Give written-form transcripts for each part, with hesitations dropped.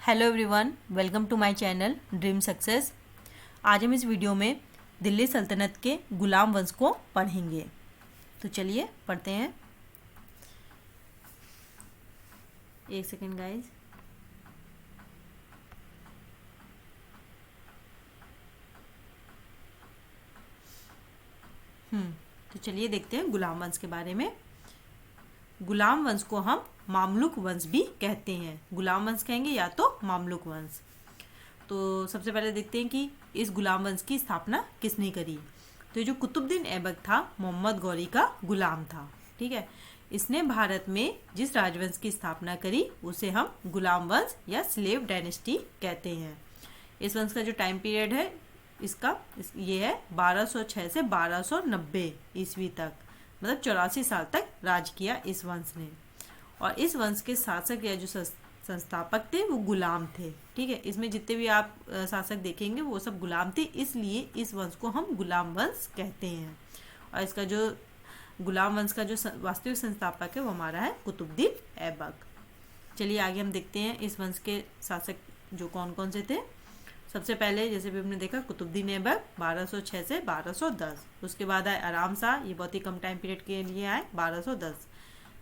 Hello everyone, welcome to my channel dream success. आज हम इस वीडियो में दिल्ली सल्तनत के गुलाम वंश को पढ़ेंगे। तो चलिए पढ़ते हैं। एक सेकेंड गाइस। तो चलिए देखते हैं गुलाम वंश के बारे में। गुलाम वंश को हम मामलुक वंश भी कहते हैं। गुलाम वंश कहेंगे या तो मामलुक वंश। तो सबसे पहले देखते हैं कि इस गुलाम वंश की स्थापना किसने करी। तो ये जो कुतुबुद्दीन ऐबक था, मोहम्मद गौरी का गुलाम था। ठीक है, इसने भारत में जिस राजवंश की स्थापना करी उसे हम गुलाम वंश या स्लेव डायनेस्टी कहते हैं। इस वंश का जो टाइम पीरियड है ये है 1206 से 1290 ईस्वी तक, मतलब 84 साल तक राज किया इस वंश ने। और इस वंश के शासक या जो संस्थापक थे वो गुलाम थे। ठीक है, इसमें जितने भी आप शासक देखेंगे वो सब गुलाम थे, इसलिए इस वंश को हम गुलाम वंश कहते हैं। और इसका जो गुलाम वंश का जो वास्तविक संस्थापक है वो हमारा है कुतुबुद्दीन ऐबक। चलिए आगे हम देखते हैं इस वंश के शासक जो कौन कौन से थे। सबसे पहले जैसे भी हमने देखा कुतुबुद्दीन ऐबक 1206 से 1210। उसके बाद आए आराम शाह, ये बहुत ही कम टाइम पीरियड के लिए आए 1210।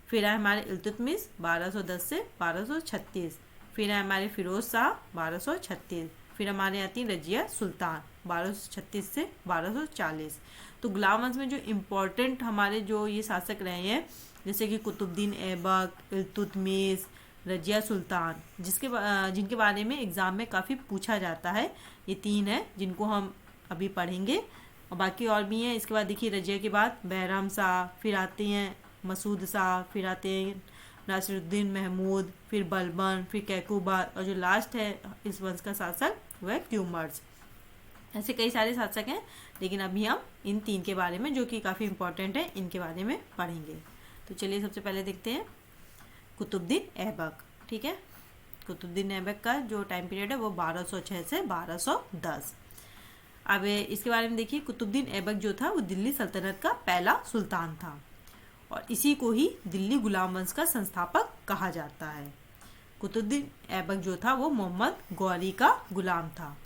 फिर आए हमारे इल्तुतमिश 1210 से 1236। फिर आए हमारे फिरोज शाह 1236। फिर हमारे आती रजिया सुल्तान 1236 से 1240। तो गुलाम वंश में जो इम्पोर्टेंट हमारे जो ये शासक रहे हैं जैसे कि कुतुबुद्दीन ऐबक, इल्तुतमिश, रजिया सुल्तान, जिनके बारे में एग्ज़ाम में काफ़ी पूछा जाता है। ये तीन हैं जिनको हम अभी पढ़ेंगे, और बाकी और भी हैं। इसके बाद देखिए रजिया के बाद बहराम शाह, फिर आते हैं मसूद शाह, फिर आते हैं नासिरुद्दीन महमूद, फिर बलबन, फिर कैकुबार, और जो लास्ट है इस वंश का शासक वह ट्यूमर्स। ऐसे कई सारे शासक हैं, लेकिन अभी हम इन तीन के बारे में जो कि काफ़ी इंपॉर्टेंट है इनके बारे में पढ़ेंगे। तो चलिए सबसे पहले देखते हैं कुतुबुद्दीन ऐबक। ठीक है, कुतुबुद्दीन ऐबक का जो टाइम पीरियड है वो 1206 से 1210। अब इसके बारे में देखिए, कुतुबुद्दीन ऐबक जो था वो दिल्ली सल्तनत का पहला सुल्तान था, और इसी को ही दिल्ली गुलाम वंश का संस्थापक कहा जाता है। कुतुबुद्दीन ऐबक जो था वो मोहम्मद गौरी का गुलाम था,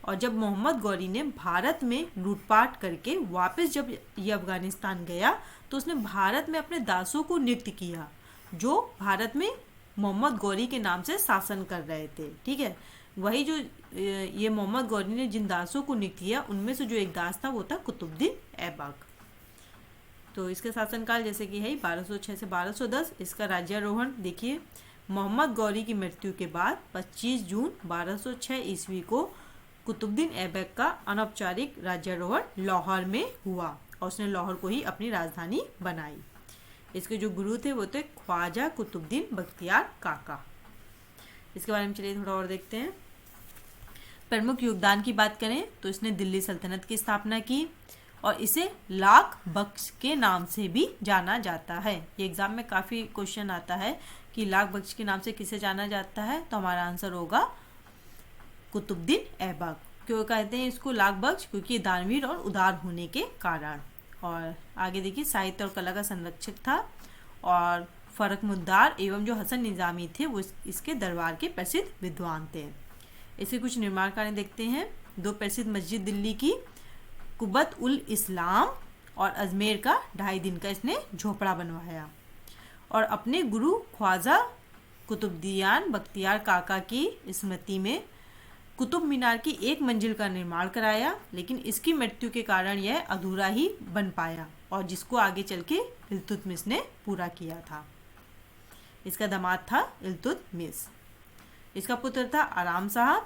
और जब मोहम्मद गौरी ने भारत में लूटपाट करके वापस जब ये अफगानिस्तान गया तो उसने भारत में अपने दासों को नियुक्त किया जो भारत में मोहम्मद गौरी के नाम से शासन कर रहे थे। ठीक है, वही जो ये मोहम्मद गौरी ने जिन दासों को नियुक्त किया उनमें से जो एक दास था वो था कुतुबुद्दीन ऐबक। तो इसका शासनकाल जैसे कि है 1206 से 1210। इसका राज्यारोहण देखिए, मोहम्मद गौरी की मृत्यु के बाद 25 जून 1206 ईस्वी को कुतुबुद्दीन ऐबक का अनौपचारिक राज्यारोहण लाहौर में हुआ, और उसने लाहौर को ही अपनी राजधानी बनाई। इसके जो गुरु थे वो थे ख्वाजा कुतुबुद्दीन बख्तियार काका। इसके बारे में चलिए थोड़ा और देखते हैं। प्रमुख योगदान की बात करें तो इसने दिल्ली सल्तनत की स्थापना की, और इसे लाख बख्श के नाम से भी जाना जाता है। ये एग्जाम में काफ़ी क्वेश्चन आता है कि लाख बख्श के नाम से किसे जाना जाता है, तो हमारा आंसर होगा कुतुबुद्दीन ऐबक। क्यों कहते हैं इसको लाख बख्श? क्योंकि दानवीर और उदार होने के कारण। और आगे देखिए, साहित्य और कला का संरक्षक था, और फर्क मुद्दार एवं जो हसन निज़ामी थे वो इसके दरबार के प्रसिद्ध विद्वान थे। इसके कुछ निर्माण कार्य देखते हैं। दो प्रसिद्ध मस्जिद दिल्ली की, कुबत उल इस्लाम और अजमेर का 2.5 दिन का इसने झोपड़ा बनवाया, और अपने गुरु ख्वाजा कुतुबुद्दीन बख्तियार काका की स्मृति में कुतुब मीनार की 1 मंजिल का निर्माण कराया, लेकिन इसकी मृत्यु के कारण यह अधूरा ही बन पाया, और जिसको आगे चल के इल्तुतमिश ने पूरा किया था। इसका दामाद था इल्तुतमिश। इसका पुत्र था आराम शाह,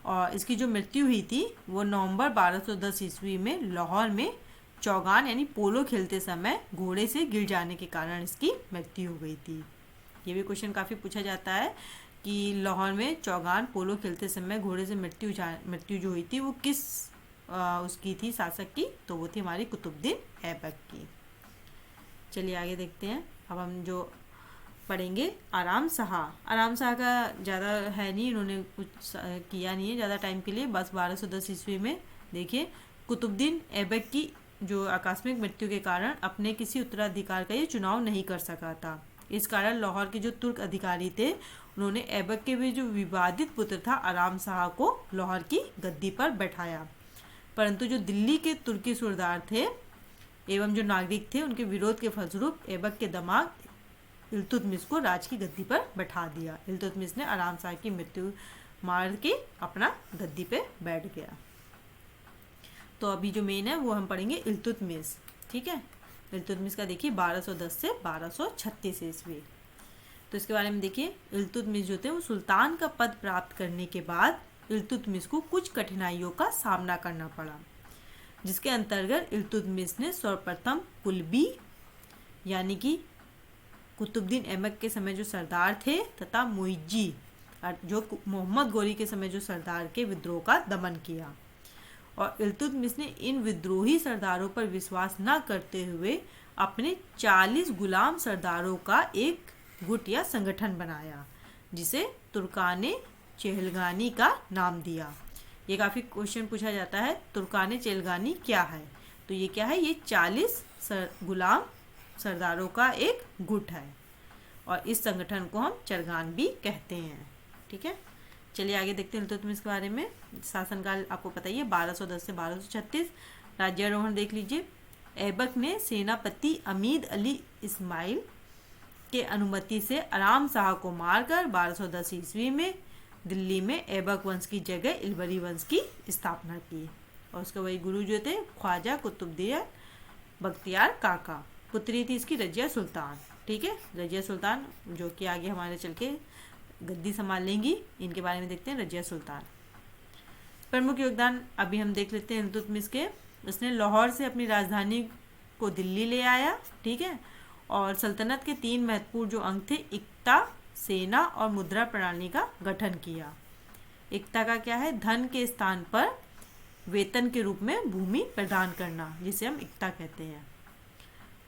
और इसकी जो मृत्यु हुई थी वो नवंबर 1210 ईस्वी में लाहौर में चौगान यानी पोलो खेलते समय घोड़े से गिर जाने के कारण इसकी मृत्यु हो गई थी। ये भी क्वेश्चन काफ़ी पूछा जाता है कि लाहौर में चौगान पोलो खेलते समय घोड़े से मृत्यु जो हुई थी वो किस उसकी थी, शासक की, तो वो थी हमारी कुतुबुद्दीन ऐबक की। चलिए आगे देखते हैं। अब हम जो पढ़ेंगे आराम शाह। आराम शाह का ज़्यादा है नहीं, इन्होंने कुछ किया नहीं है ज़्यादा टाइम के लिए, बस 1210 ईस्वी में देखिए कुतुबुद्दीन ऐबक की जो आकस्मिक मृत्यु के कारण अपने किसी उत्तराधिकार का ये चुनाव नहीं कर सका था। इस कारण लाहौर के जो तुर्क अधिकारी थे उन्होंने ऐबक के भी जो विवादित पुत्र था आराम शाह को लाहौर की गद्दी पर बैठाया, परंतु जो दिल्ली के तुर्की सुरदार थे एवं जो नागरिक थे उनके विरोध के फलस्वरूप ऐबक के दामाद इल्तुतमिश को राज की गद्दी पर बैठा दिया। इल्तुतमिश ने आराम शाह की मृत्यु मार के अपना गद्दी पे बैठ गया। तो अभी जो मेन है वो हम पढ़ेंगे इल्तुतमिश। ठीक है, इल्तुतमिश का देखिए 1210 से 1236 ईस्वी। तो इसके बारे में देखिए, इल्तुतमिश जो थे वो सुल्तान का पद प्राप्त करने के बाद इल्तुतमिश को कुछ कठिनाइयों का सामना करना पड़ा, जिसके अंतर्गत इल्तुतमिश ने सर्वप्रथम कुल्बी यानी कि कुतुबुद्दीन ऐबक के समय जो सरदार थे तथा मुइज्जी जो मोहम्मद गोरी के समय जो सरदार के विद्रोह का दमन किया, और इल्तुतमिश ने इन विद्रोही सरदारों पर विश्वास न करते हुए अपने 40 गुलाम सरदारों का एक गुट या संगठन बनाया, जिसे तुर्काने चेहलगानी का नाम दिया। ये काफ़ी क्वेश्चन पूछा जाता है, तुर्काने चेहलगानी क्या है? तो ये क्या है? ये 40 गुलाम सरदारों का एक गुट है, और इस संगठन को हम चरगान भी कहते हैं। ठीक है, चलिए आगे देखते हैं इल्तुतमिश के बारे में। शासनकाल आपको पता ही है 1210 से 1236। राज्यारोहण देख लीजिए। ऐबक ने सेनापति अमीद अली इस्माइल के अनुमति से आराम शाह को मारकर 1210 ईस्वी में दिल्ली में ऐबक वंश की जगह इलबरी वंश की स्थापना की, और उसके वही गुरु जो थे ख्वाजा कुतुबुद्दीन बख्तियार काका। पुत्री थी इसकी रजिया सुल्तान। ठीक है, रजिया सुल्तान जो कि आगे हमारे चल के गद्दी संभाल लेंगी, इनके बारे में देखते हैं। रजिया सुल्तान प्रमुख योगदान अभी हम देख लेते हैं इल्तुतमिश के। उसने लाहौर से अपनी राजधानी को दिल्ली ले आया। ठीक है, और सल्तनत के 3 महत्वपूर्ण जो अंग थे, इक्ता, सेना और मुद्रा प्रणाली का गठन किया। इक्ता का क्या है? धन के स्थान पर वेतन के रूप में भूमि प्रदान करना, जिसे हम इक्ता कहते हैं।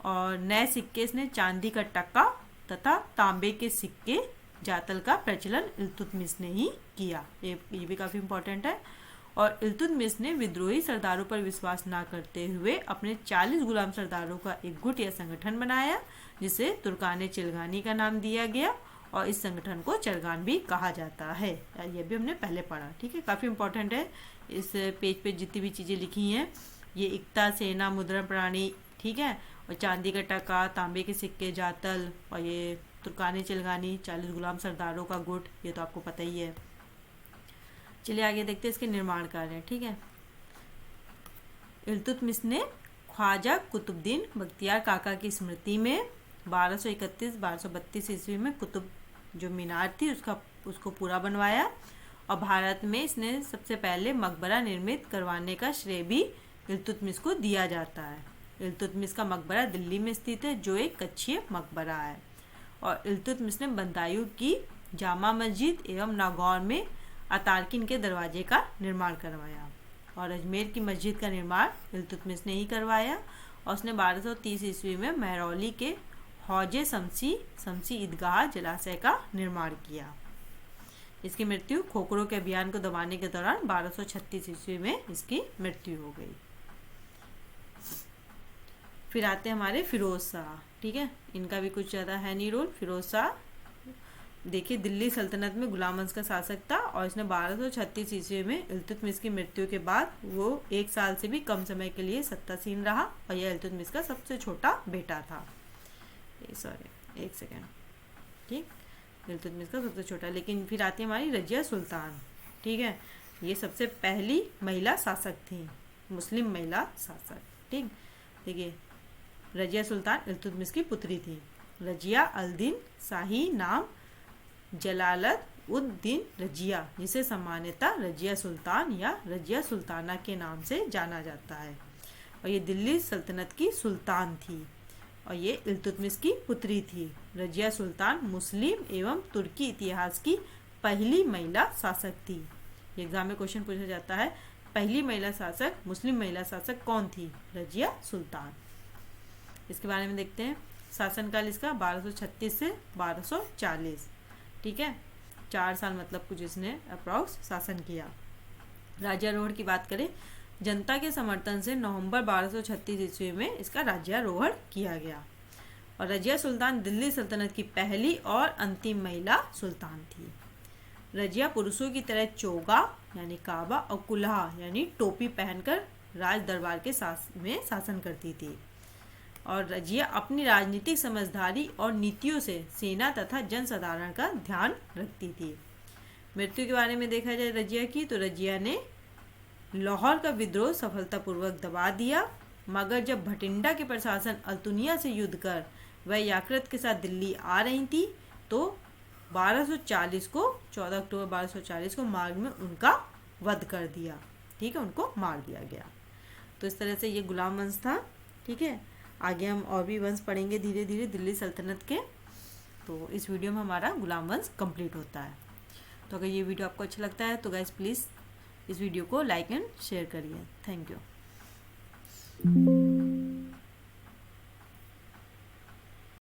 और नए सिक्के इसने चांदी का टक्का तथा तांबे के सिक्के जातल का प्रचलन इल्तुतमिश ने ही किया। ये भी काफ़ी इम्पोर्टेंट है। और इल्तुतमिश ने विद्रोही सरदारों पर विश्वास ना करते हुए अपने 40 गुलाम सरदारों का एक गुट या संगठन बनाया, जिसे तुर्काने चेहलगानी का नाम दिया गया, और इस संगठन को चरगान भी कहा जाता है। ये भी हमने पहले पढ़ा। ठीक है, काफ़ी इम्पोर्टेंट है। इस पेज पे जितनी भी चीज़ें लिखी हैं, ये इक्ता, सेना, मुद्रा प्रणाली, ठीक है, और चांदी का टका, तांबे के सिक्के, जातल, और ये तुर्काने चेहलगानी, 40 गुलाम सरदारों का गुट, ये तो आपको पता ही है। चलिए आगे देखते हैं इसके निर्माण कार्य। ठीक है, इल्तुतमिश ने ख्वाजा कुतुबुद्दीन बख्तियार काका की स्मृति में 1231-1232 ईस्वी में कुतुब जो मीनार थी उसको पूरा बनवाया, और भारत में इसने सबसे पहले मकबरा निर्मित करवाने का श्रेय भी इल्तुतमिश को दिया जाता है। इल्तुतमिश का मकबरा दिल्ली में स्थित है, जो एक कच्छी मकबरा है। और इल्तुतमिश ने बदायूं की जामा मस्जिद एवं नागौर में अतारकिन के दरवाजे का निर्माण करवाया, और अजमेर की मस्जिद का निर्माण इल्तुतमिश ने ही करवाया, और उसने 1230 ईस्वी में महरौली के हौजे शमसी ईदगाह जलाशय का निर्माण किया। इसकी मृत्यु खोखरों के अभियान को दबाने के दौरान 1236 ईस्वी में इसकी मृत्यु हो गई। फिर आते हैं हमारे फिरोज शाह। ठीक है, इनका भी कुछ ज़्यादा है नहीं रोल। फिरोज शाह देखिए दिल्ली सल्तनत में गुलाम वंश का शासक था, और इसने 1236 ईस्वी में इल्तुतमिश की मृत्यु के बाद वो 1 साल से भी कम समय के लिए सत्तासीन रहा, और यह इल्तुतमिश का सबसे छोटा बेटा था। सॉरी, एक सेकेंड। ठीक, इल्तुतमिश का सबसे छोटा। लेकिन फिर आती है हमारी रजिया सुल्तान। ठीक है, ये सबसे पहली महिला शासक थी, मुस्लिम महिला शासक। ठीक, देखिए रजिया सुल्तान इल्तुतमिश की पुत्री थी। रजिया अल-दीन शाही नाम जलालत उद दीन रजिया, जिसे सामान्यतः रजिया सुल्तान या रजिया सुल्ताना के नाम से जाना जाता है, और ये दिल्ली सल्तनत की सुल्तान थी, और ये इल्तुतमिश की पुत्री थी। रजिया सुल्तान मुस्लिम एवं तुर्की इतिहास की पहली महिला शासक थी। एग्जाम में क्वेश्चन पूछा जाता है, पहली महिला शासक, मुस्लिम महिला शासक कौन थी? रजिया सुल्तान। इसके बारे में देखते हैं। शासनकाल इसका 1236 से 1240। ठीक है, 4 साल मतलब कुछ इसने अप्रॉक्स शासन किया। राज्यारोहण की बात करें, जनता के समर्थन से नवंबर 1236 ईस्वी में इसका राज्यारोहण किया गया, और रजिया सुल्तान दिल्ली सल्तनत की पहली और अंतिम महिला सुल्तान थी। रजिया पुरुषों की तरह चोगा यानी काबा और कुल्हा यानी टोपी पहनकर राज दरबार के में शासन करती थी। और रजिया अपनी राजनीतिक समझदारी और नीतियों से सेना तथा जनसाधारण का ध्यान रखती थी। मृत्यु के बारे में देखा जाए रजिया की, तो रजिया ने लाहौर का विद्रोह सफलतापूर्वक दबा दिया, मगर जब भटिंडा के प्रशासन अल्तुनिया से युद्ध कर वह याकृत के साथ दिल्ली आ रही थी तो 14 अक्टूबर 1240 को मार्ग में उनका वध कर दिया। ठीक है, उनको मार दिया गया। तो इस तरह से ये गुलाम वंश था। ठीक है, आगे हम और भी वंश पढ़ेंगे धीरे धीरे दिल्ली सल्तनत के। तो इस वीडियो में हमारा गुलाम वंश कंप्लीट होता है। तो अगर ये वीडियो आपको अच्छा लगता है तो गाइस प्लीज़ इस वीडियो को लाइक एंड शेयर करिए। Thank you.